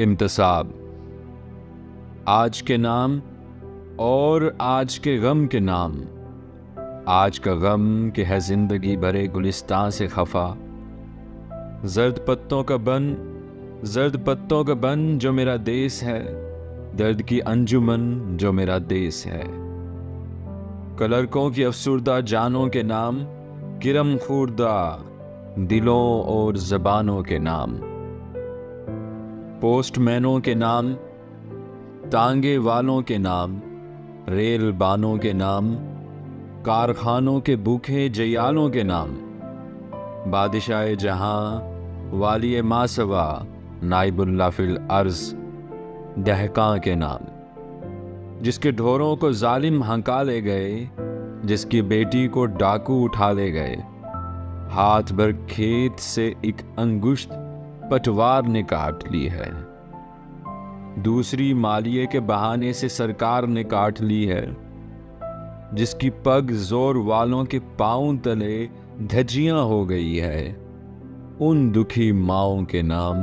इंतसाब। आज के नाम और आज के गम के नाम। आज का गम कि है जिंदगी भरे गुलिस्तान से खफा। जर्द पत्तों का बन जो मेरा देश है, दर्द की अंजुमन जो मेरा देश है। कलरकों की अफसुर्दा जानों के नाम, किरम खुर्दा दिलों और ज़बानों के नाम। पोस्टमैनों के नाम, तांगे वालों के नाम, रेल बानों के नाम, कारखानों के भूखे जयालों के नाम। बादशाह जहां वाली मासवा नाइबुल्ला फिल अर्ज दहका के नाम। जिसके ढोरों को जालिम हंका ले गए, जिसकी बेटी को डाकू उठा ले गए। हाथ भर खेत से एक अंगुश्त पटवार ने काट ली है। दूसरी मालिये के बहाने से सरकार ने काट ली है। जिसकी पग जोर वालों के पांव तले धज्जियां हो गई है। उन दुखी माओं के नाम।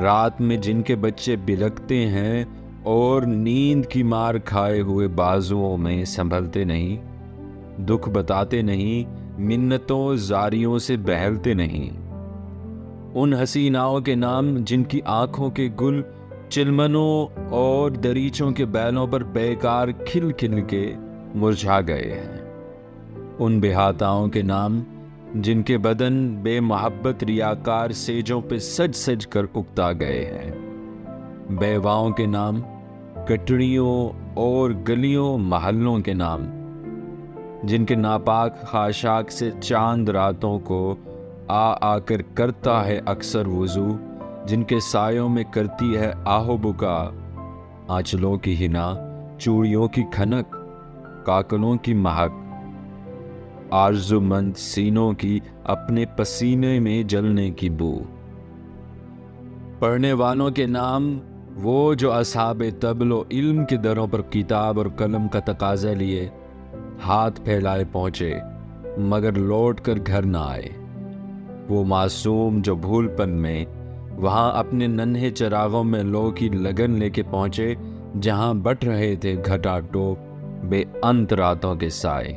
रात में जिनके बच्चे बिलखते हैं और नींद की मार खाए हुए बाजुओं में संभलते नहीं, दुख बताते नहीं, मिन्नतों जारियों से बहलते नहीं। उन हसीनाओं के नाम जिनकी आंखों के गुल चिलमनों और दरीचों के बैलों पर बेकार खिल खिल के मुरझा गए हैं। उन बेहाताओं के नाम जिनके बदन बेमोहब्बत रियाकार सेजों पे सज सज कर उगता गए हैं। बेवाओं के नाम, कटड़ियों और गलियों महल्लों के नाम। जिनके नापाक खाशाक से चांद रातों को आकर करता है अक्सर वुजू। जिनके सायों में करती है आहो बुका। आंचलों की हिना, चूड़ियों की खनक, काकलों की महक। आरज़ुमंद सीनों की अपने पसीने में जलने की बू। पढ़ने वालों के नाम, वो जो असहाबे तबलो इल्म के दरों पर किताब और कलम का तकाजा लिए हाथ फैलाए पहुंचे, मगर लौट कर घर ना आए। वो मासूम जो भूलपन में वहां अपने नन्हे चरागों में लो की लगन लेके पहुंचे, जहां बट रहे थे घटा टोप बेअंत रातों के साए।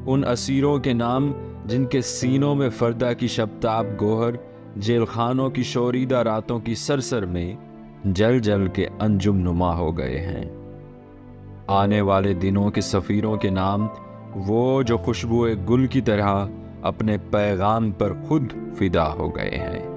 उन असीरों के नाम जिनके सीनों में फर्दा की शब्ताब गोहर जेलखानों की शोरीदा रातों की सरसर में जल जल के अंजुम नुमा हो गए हैं। आने वाले दिनों के सफ़ीरों के नाम, वो जो खुशबुए गुल की तरह अपने पैगाम पर खुद फिदा हो गए हैं।